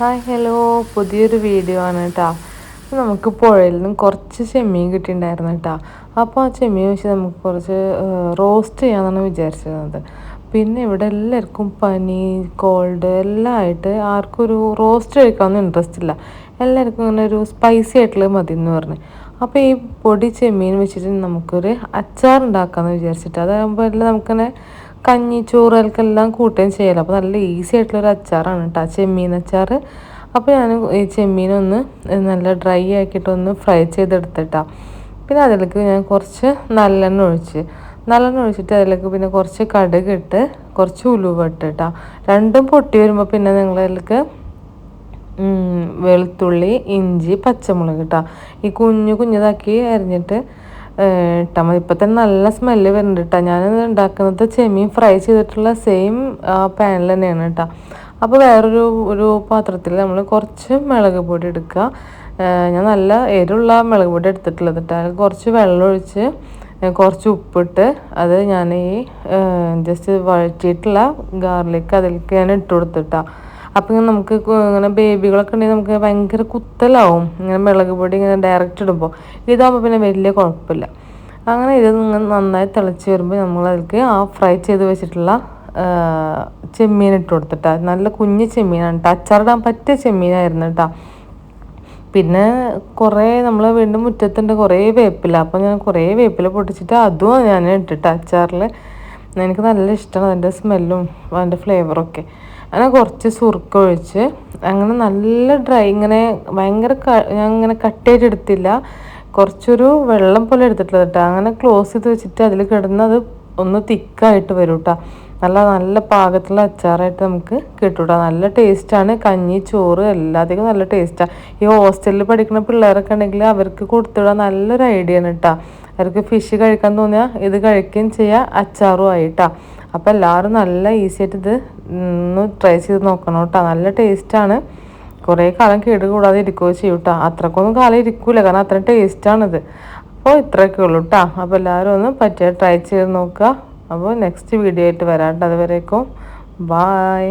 Hi hello, പുതിയൊരു video ആണ് കേട്ടോ. നമുക്ക് പുഴയിൽ നിന്നും കുറച്ച് ചെമ്മീൻ കിട്ടിയിട്ടുണ്ടായിരുന്നു കേട്ടോ. അപ്പോൾ ആ ചെമ്മീൻ വെച്ച് നമുക്ക് കുറച്ച് റോസ്റ്റ് ചെയ്യാമെന്നാണ് വിചാരിച്ചിരുന്നത്. പിന്നെ ഇവിടെ എല്ലാവർക്കും പനി, കോൾഡ് എല്ലാം ആയിട്ട് ആർക്കും ഒരു റോസ്റ്റ് കഴിക്കാനൊന്നും ഇൻട്രസ്റ്റ് ഇല്ല. എല്ലാവർക്കും ഇങ്ങനെ ഒരു സ്പൈസി ആയിട്ടുള്ള മതി എന്ന് പറഞ്ഞു. അപ്പോൾ ഈ പൊടി ചെമ്മീൻ വെച്ചിട്ട് നമുക്കൊരു അച്ചാർ ഉണ്ടാക്കാമെന്ന് വിചാരിച്ചിട്ട്, അതാകുമ്പോൾ എല്ലാം നമുക്കിങ്ങനെ കഞ്ഞി ചോറുകൾക്കെല്ലാം കൂട്ടുകയും ചെയ്യാമല്ലോ. അപ്പോൾ നല്ല ഈസി ആയിട്ടുള്ളൊരു അച്ചാറാണ് കേട്ടോ, ചെമ്മീൻ അച്ചാർ. അപ്പോൾ ഞാൻ ഈ ചെമ്മീനൊന്ന് നല്ല ഡ്രൈ ആക്കിയിട്ടൊന്ന് ഫ്രൈ ചെയ്തെടുത്തിട്ടാ. പിന്നെ അതിലേക്ക് ഞാൻ കുറച്ച് നല്ലെണ്ണ ഒഴിച്ചിട്ട് അതിലേക്ക് പിന്നെ കുറച്ച് കടുക് ഇട്ട് കുറച്ച് ഉലുവ ഇട്ടിട്ടാ. രണ്ടും പൊട്ടി വരുമ്പോൾ പിന്നെ നിങ്ങൾ അതിലേക്ക് വെളുത്തുള്ളി, ഇഞ്ചി, പച്ചമുളക് ഇട്ടാ ഈ കുഞ്ഞതാക്കി അരിഞ്ഞിട്ട് ഇട്ടാൽ മതി. ഇപ്പം തന്നെ നല്ല സ്മെല്ല് വരുന്നുണ്ട് കേട്ടോ. ഞാനത് ഉണ്ടാക്കുന്നത് ചെമ്മീൻ ഫ്രൈ ചെയ്തിട്ടുള്ള സെയിം പാനിൽ തന്നെയാണ് കേട്ടോ. അപ്പോൾ ഒരു പാത്രത്തിൽ നമ്മൾ കുറച്ച് മുളക് പൊടി എടുക്കുക. ഞാൻ നല്ല എരിവുള്ള മുളക് പൊടി എടുത്തിട്ടുള്ളത് കേട്ടോ. അതിൽ കുറച്ച് വെള്ളം ഒഴിച്ച് കുറച്ച് ഉപ്പിട്ട് അത് ഞാൻ ഈ ജസ്റ്റ് വഴറ്റിയിട്ടുള്ള ഗാർലിക് അതിലേക്ക് ഞാൻ ഇട്ട് കൊടുത്തിട്ടാണ്. അപ്പം ഇങ്ങനെ നമുക്ക് ഇങ്ങനെ ബേബികളൊക്കെ ഉണ്ടെങ്കിൽ നമുക്ക് ഭയങ്കര കുത്തലാവും ഇങ്ങനെ മുളക് പൊടി ഇങ്ങനെ ഡയറക്റ്റ് ഇടുമ്പോൾ. ഇതാകുമ്പോൾ പിന്നെ വലിയ കുഴപ്പമില്ല. അങ്ങനെ ഇത് നന്നായി തിളച്ച് വരുമ്പോൾ നമ്മൾ അതിലേക്ക് ആ ഫ്രൈ ചെയ്ത് വെച്ചിട്ടുള്ള ചെമ്മീൻ ഇട്ട് കൊടുത്തിട്ടാ. നല്ല കുഞ്ഞ് ചെമ്മീനാണ് കേട്ടോ, അച്ചാറിടാൻ പറ്റിയ ചെമ്മീനായിരുന്നു കേട്ടോ. പിന്നെ കുറേ നമ്മൾ വീണ്ടും മുറ്റത്തുണ്ട് കുറേ വേപ്പില. അപ്പോൾ ഞാൻ കുറേ വേപ്പില പൊട്ടിച്ചിട്ട് അതും ഞാൻ ഇട്ടിട്ട് അച്ചാറിൽ. എനിക്ക് നല്ല ഇഷ്ടമാണ് അതിൻ്റെ സ്മെല്ലും അതിൻ്റെ ഫ്ലേവറൊക്കെ. അങ്ങനെ കുറച്ച് സുർക്ക ഒഴിച്ച് അങ്ങനെ നല്ല ഡ്രൈ ഇങ്ങനെ ഭയങ്കര ഞാൻ ഇങ്ങനെ കട്ട് എടുത്തില്ല, കുറച്ചൊരു വെള്ളം പോലെ എടുത്തിട്ടുള്ളത് കേട്ടോ. അങ്ങനെ ക്ലോസ് ചെയ്ത് വെച്ചിട്ട് അതിൽ കിടന്നത് ഒന്ന് തിക്കായിട്ട് വരും കേട്ടോ. നല്ല പാകത്തിലുള്ള അച്ചാറായിട്ട് നമുക്ക് കിട്ടൂട്ടോ. നല്ല ടേസ്റ്റാണ്. കഞ്ഞി ചോറ് എല്ലാത്തിനും നല്ല ടേസ്റ്റാണ്. ഈ ഹോസ്റ്റലിൽ പഠിക്കുന്ന പിള്ളേരൊക്കെ ഉണ്ടെങ്കിൽ അവർക്ക് കൊടുത്തിടാൻ നല്ലൊരു ഐഡിയ ആണ് കേട്ടോ. അവർക്ക് ഫിഷ് കഴിക്കാൻ തോന്നിയാൽ ഇത് കഴിക്കുകയും ചെയ്യുക, അച്ചാറും ആയിട്ടാ. അപ്പോൾ എല്ലാവരും നല്ല ഈസി ആയിട്ട് ഇത് ഒന്ന് ട്രൈ ചെയ്ത് നോക്കണം കേട്ടോ. നല്ല ടേസ്റ്റാണ്. കുറേ കാലം കൂടാതെ ഇരിക്കുകയോ ചെയ്യും കേട്ടോ. അത്രക്കൊന്നും കാലം ഇരിക്കൂല, കാരണം അത്ര ടേസ്റ്റാണിത്. അപ്പോൾ ഇത്രയൊക്കെ ഉള്ളൂ കേട്ടോ. അപ്പോൾ എല്ലാവരും ഒന്ന് പറ്റിയ ട്രൈ ചെയ്ത് നോക്കുക. അപ്പോൾ നെക്സ്റ്റ് വീഡിയോ ആയിട്ട് വരാം കേട്ടോ. അതുവരേക്കും ബായ്.